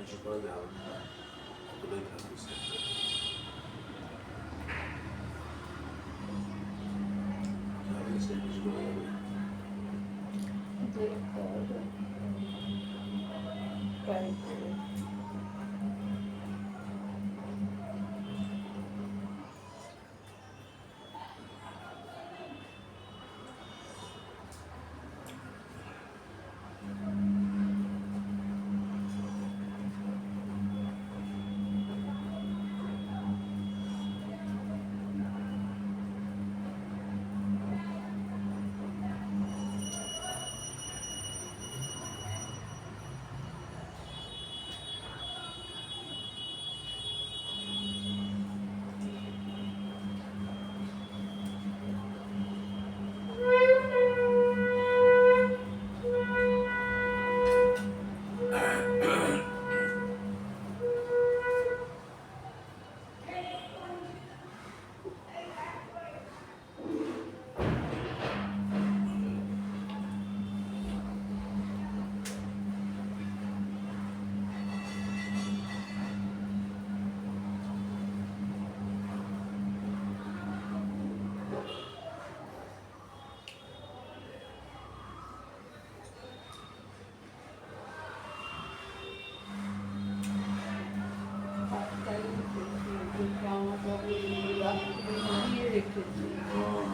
কিছু করা যাবে না, এতটাই থাকবে সেন্টার। যাবে সে কিছু করা যাবে দেখতে হবে, ট্রাই করে।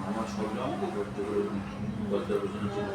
আমার সব আমাকে করতে করে দরজার পেছনে ছিল।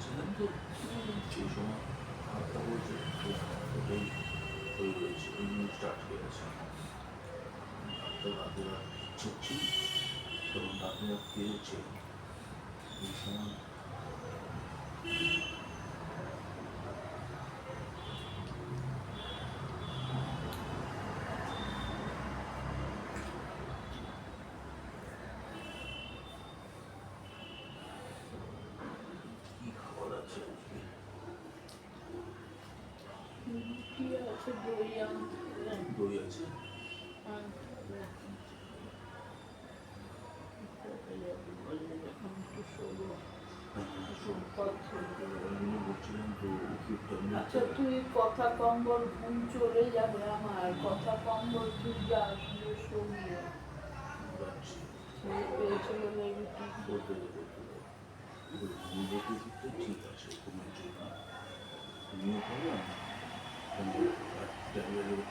ছিলেন তো সেই সময় হাতটা বলছে ওটাই হয়ে রয়েছে, এমনি স্টার্ট হয়ে গেছে। হাতটা রাতে রাত ছিটছি, তখন রাতে রাত খেয়েছে এই সময়। দই আছে। আচ্ছা তুই কথা কম বল, ঘুম চলে যাবে আমার, কথা কম বল, তুই যা শুয়ে শোবিয়ে পেয়েছে বলে ঠিক আছে, কোনো কিছু না, তুমিও খাবে ট্যাবলেট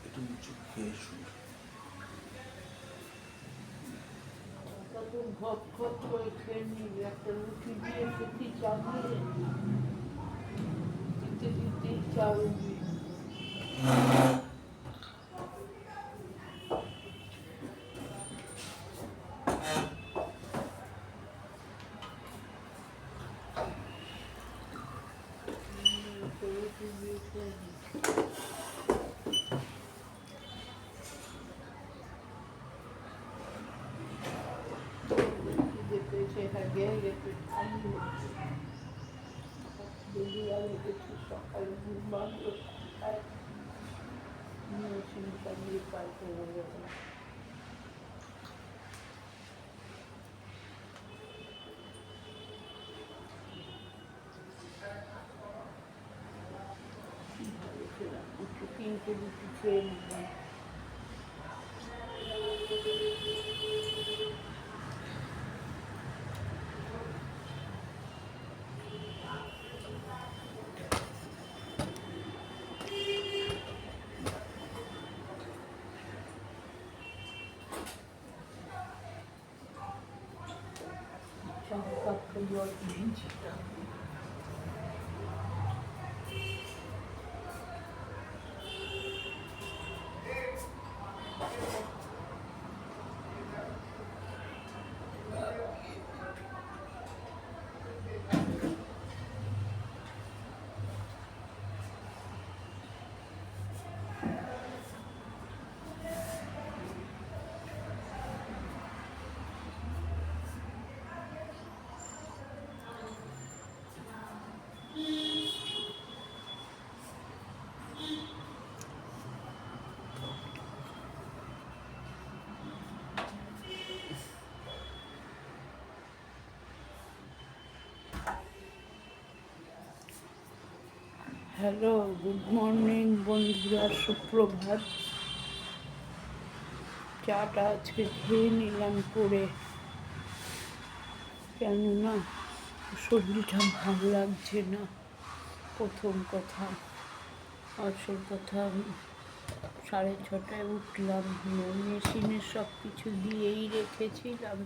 একটু কিছু খেয়ে শুনি। ঘট ঘট করে খেয়ে নিবি, একটা রুটি দিয়ে খেতে চাপিয়ে দিতে দিতে চাউবি। রুটি দিয়ে খেয়ে খিদে পেয়েছে, গেলে পেট খালি হচ্ছে। বেরিয়ে রেখেছি সকালে ঘুম ভাঙলো, খায় মেশিনটা দিয়ে পাইতে হয়ে গেল। তিনটে রুটি খেয়ে নিলাম। চার কাপ জল ভিজিলাম। হ্যালো, গুড মর্নিং বন্ধুরা, সুপ্রভাত। চাটা আজকে খেয়ে নিলাম করে, কেননা শরীরটা ভালো লাগছে না। প্রথম কথা, আসল কথা, 6:30টায় উঠলাম, মেশিনে সব কিছু দিয়েই রেখেছিলাম,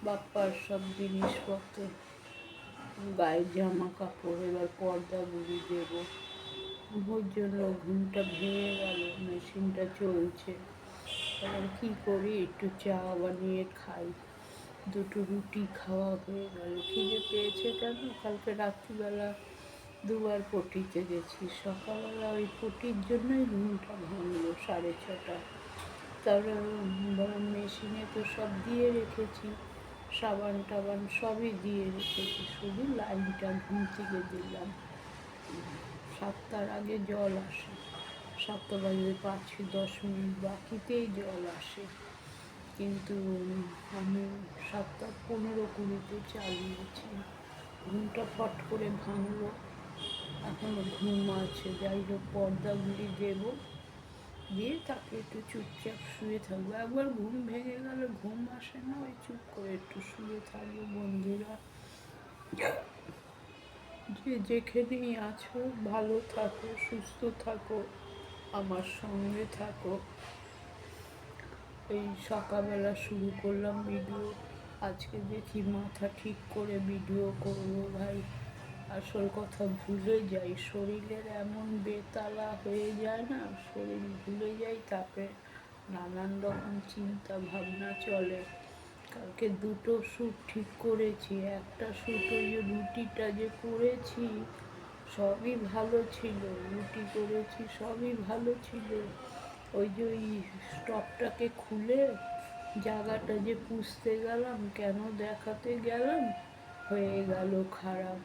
বাপ্পার সব জিনিসপত্র, গায়ে জামা কাপড়, এবার পর্দাগুলি দেবো, ওর জন্য ঘুমটা ভেঙে গেল। মেশিনটা চলছে, এবার কী করি, একটু চা বানিয়ে খাই। দুটো রুটি খাওয়া হয়ে গেল। খিদে পেয়েছে কেন, কালকে রাত্রিবেলা দুবার পটিতে গেছি। সকালবেলা ওই পটির জন্যই ঘুমটা ভাঙলো 6:30টায়। তারপরে বরং মেশিনে তো সব দিয়ে রেখেছি, সাবান টাবান সবই দিয়ে রেখেছি, শুধু লাইনটা ঘুম থেকে দিলাম। 7টার আগে জল আসে, 7টা বাজে 5-10 মিনিট বাকিতেই জল আসে, কিন্তু আমি 7:15-20 চালিয়েছি। ঘুমটা ফট করে ভাঙলো, এখনো ঘুম আছে। যাই হোক, পর্দাগুলি দেবো, দিয়ে তাকে একটু চুপচাপ শুয়ে থাকবো। একবার ঘুম ভেঙে গেলে ঘুম আসে না, ওই চুপ করে একটু শুয়ে থাকবো। বন্ধুরা, যে যেখানেই আছো ভালো থাকো, সুস্থ থাকো, আমার সঙ্গে থাকো। এই সকালবেলা শুরু করলাম ভিডিও, আজকে দেখি মাথা ঠিক করে ভিডিও করবো। ভাই, আসল কথা ভুলে যাই, শরীরের এমন বেতালা হয়ে যায় না, শরীর ভুলে যাই, তারপরে নানান রকম চিন্তা ভাবনা চলে। কালকে 2টো শ্যুট ঠিক করেছি। একটা শ্যুট ওই যে রুটিটা যে করেছি সবই ভালো ছিল, রুটি করেছি সবই ভালো ছিল। ওই যে ওই স্টকটাকে খুলে জায়গাটা যে পুষতে গেলাম, কেন দেখাতে গেলাম, হয়ে গেল খারাপ।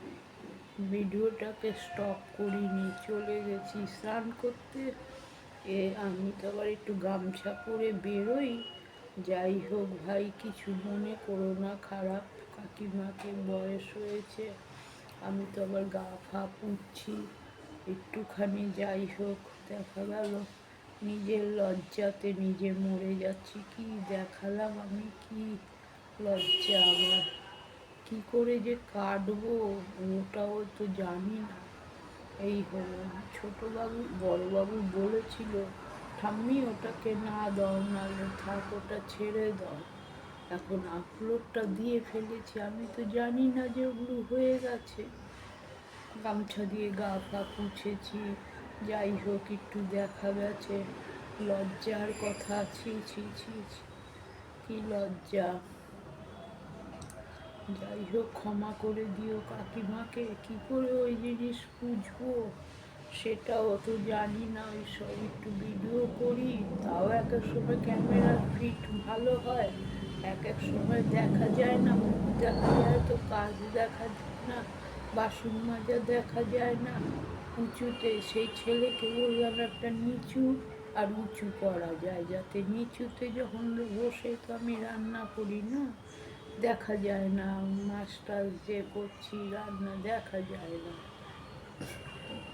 ভিডিওটাকে স্টপ করিনি, চলে গেছি স্নান করতে। আমি তো আবার একটু গামছা পরে বেরোই। যাই হোক ভাই, কিছু মনে করো না খারাপ, কাকিমাকে বয়স হয়েছে, আমি তো আবার গা ফা পুচ্ছি একটুখানি। যাই হোক, দেখা গেল নিজের লজ্জাতে নিজে মরে যাচ্ছি। কি দেখালাম আমি, কি লজ্জা আমার, কি করে যে কাটবো ওটাও তো জানি না। এই হলো, ছোটবাবু বড়বাবু বলেছিল, ঠাম্মি ওটাকে না দাও, নাহলে থাক, ওটা ছেড়ে দাও। এখন আপলোডটা দিয়ে ফেলেছি, আমি তো জানি না যে ওগুলো হয়ে গেছে। গামছা দিয়ে গা পা পুছেছি। যাই হোক, একটু দেখা গেছে, লজ্জার কথা, ছি ছি ছি ছি, কি লজ্জা। যাই হোক, ক্ষমা করে দিও কাকিমাকে। কি করে ওই জিনিস বুঝবো সেটাও তো জানি না। ওই সব একটু ভিডিও করি, তাও এক এক সময় ক্যামেরার ফিট ভালো হয়, এক এক সময় দেখা যায় না, মুখ দেখা যায় তো কাজ দেখা যায় না, বাসন মাজা দেখা যায় না। উঁচুতে সেই ছেলেকে বললাম একটা নিচু আর উঁচু করা যায়, যাতে নিচুতে যখন বসে তো আমি রান্না করি না, দেখা যায় না, মাছটা যে করছি রান্না দেখা যায় না,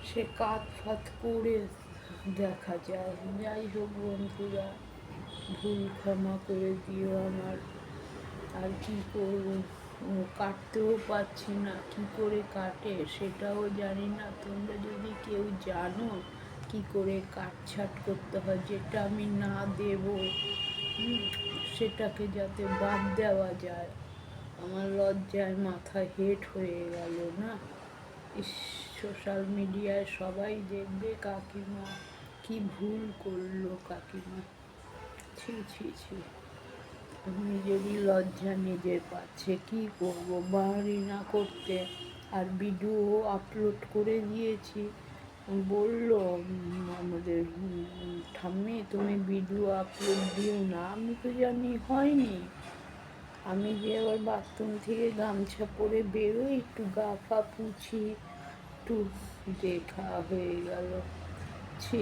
সে কাত ফাত করে দেখা যায়। যাই হোক বন্ধুরা, ভুল ক্ষমা করে দিও আমার। আর কি করবো, কাটতেও পারছি না, কি করে কাটে সেটাও জানি না। তোমরা যদি কেউ জানো কি করে কাটছাট করতে হয়, যেটা আমি না দেব সেটাকে যাতে বাদ দেওয়া যায়। আমার লজ্জায় মাথা হেট হয়ে গেল না। সোশ্যাল মিডিয়ায় সবাই দেখবে কাকিমা কি ভুল করলো, কাকিমা, ছি ছি ছি। নিজেরই লজ্জা নিজের পাচ্ছে, কি করব, বাড়ি না করতে। আর ভিডিও আপলোড করে দিয়েছি, বললো আমাদের ঠাম্মি তুমি ভিডিও আপলোড দিও না। আমি তো জানি হয়নি। আমি যে আবার বাথরুম থেকে গামছা পরে বেরোই, একটু গা ফা পুছি, একটু দেখা হয়ে গেল, ছি।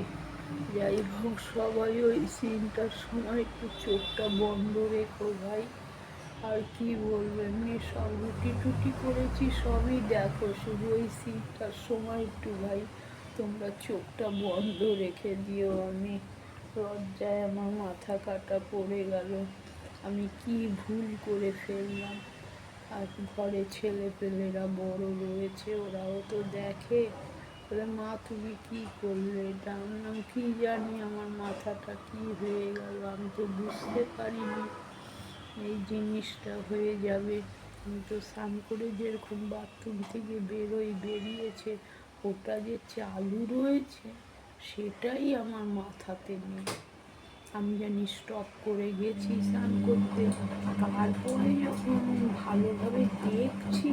যাই হোক, সবাই ওই সিনটার সময় একটু চোখটা বন্ধ রেখো ভাই। আর কি বলবো, এমনি সব রুটি টুটি করেছি সবই দেখো, শুধু ওই সিনটার সময় একটু ভাই তোমরা চোখটা বন্ধ রেখে দিও। আমি লজ্জায় আমার মাথা কাটা পড়ে গেল, আমি কি ভুল করে ফেললাম। আর ঘরে ছেলে পেলেরা বড় রয়েছে, ওরাও তো দেখে, বলে মা তুমি কি করলে এটা। আমি কি জানি আমার মাথাটা কি হয়ে গেল, আমি তো বুঝতে পারিনি এই জিনিসটা হয়ে যাবে। আমি তো স্নান করে যেরকম বাথরুম থেকে বেরিয়েছে, ওটা যে চালু রয়েছে সেটাই আমার মাথাতে নেই। আমি জানি স্টপ করে গেছি স্নান করতে, তারপরে যখন ভালোভাবে দেখছি,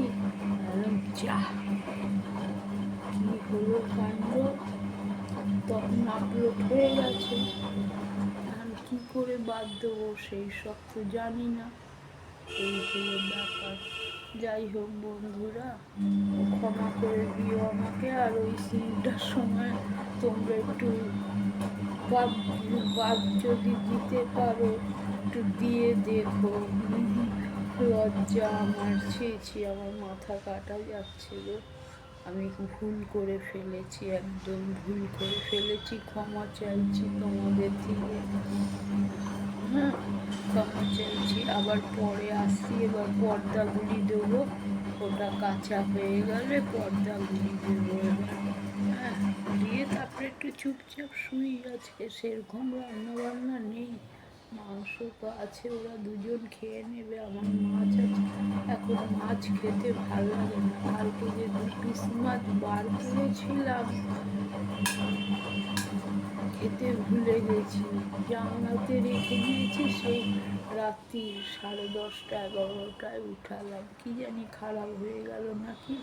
যা কি কি হলো কাণ্ড, তখন আপলোড হয়ে গেছে। এখন কী করে বাদ দেবো সেই সব তো জানি না। এই হলো ব্যাপার। যাই হোক বন্ধুরা, ক্ষমা করে দিও আমাকে। আর ওই সিনটার সময় তোমরা একটু বাদ যদি দিতে পারো একটু দিয়ে দেখো। লজ্জা আমার, ছি, আমার মাথা কাটা যাচ্ছে গো। আমি ভুল করে ফেলেছি, একদম ভুল করে ফেলেছি। ক্ষমা চাইছি তোমাদের থেকে। হ্যাঁ, ক্ষমা চাইছি। আবার পরে আসছি, এবার পর্দাগুলি দেবো। ওটা কাঁচা হয়ে গেলে পর্দাগুলি দেবো এবার। হ্যাঁ, দিয়ে তারপরে একটু চুপচাপ শুই। আজকে সেরকম রান্না বান্না নেই, মাংস তো আছে, ওরা দুজন খেয়ে নেবে। আমার মাছ আছে, এখন মাছ খেতে ভালো লাগে না। কালকে যে 2 পিস মাছ বার করেছিলাম, খেতে ভুলে গেছি, জানলাতে রেখে দিয়েছি। সেই রাত্রি 10:30-11টায় উঠালাম, কি জানি খারাপ হয়ে গেল নাকি।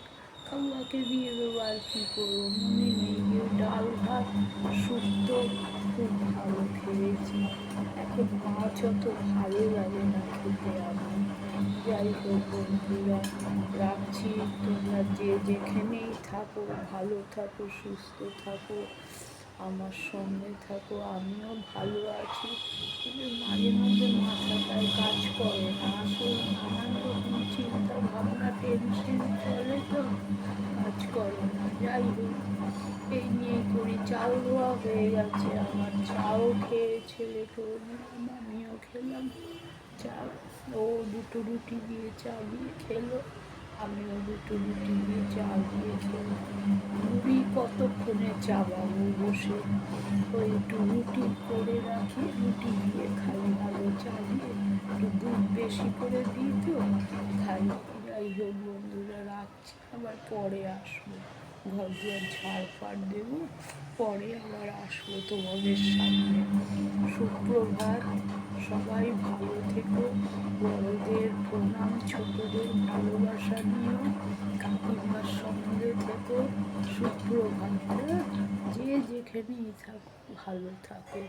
কাউকে দিয়ে দেবো, আর কি করবো, মনে নেই। ডাল ভাত শুক্তো খুব ভালো খেয়েছি। এখন মাছ অত ভালো লাগে না খেতে আমার। যাই হোক বন্ধুরা, রাখছি। তোমরা যে যেখানেই থাকো ভালো থাকো, সুস্থ থাকো, আমার সঙ্গে থাকো। আমিও ভালো আছি, কিন্তু মাঝে মধ্যে মাথাটায় কাজ করে না। আসলে নানান রকম চিন্তা ভাবনা, টেনশন চলে তো, কাজ করে না। যাই হোক, এই নিয়েই করি। চাল ধোয়া হয়ে গেছে আমার, চাও খেয়ে ছেলেকেও দিলাম, আমিও খেলাম চা। ও 2টো রুটি দিয়ে চা দিয়ে খেলো, আমিও 2টো রুটি দিয়ে চা দিয়ে খেলাম। মুড়ি কতক্ষণে চাবাবো বসে, ওই একটু রুটি করে রাখি, রুটি দিয়ে খাই ভালো চা দিয়ে, একটু দুধ বেশি করে দিই তো খাই। যাই হোক বন্ধুরা, রাখছি, আবার পরে আসবো। ঘর দুয়ার ঝাড় ফাড় দেবো, পরে আবার আসবো তোমাদের সামনে। সুপ্রভাত, সবাই ভালো থেকো। বড়দের প্রণাম, ছোটদের ভালোবাসা নিও, কাকিমার সঙ্গে থেকো। সুপ্রভাত। যে যেখানেই থাকো ভালো থাকো।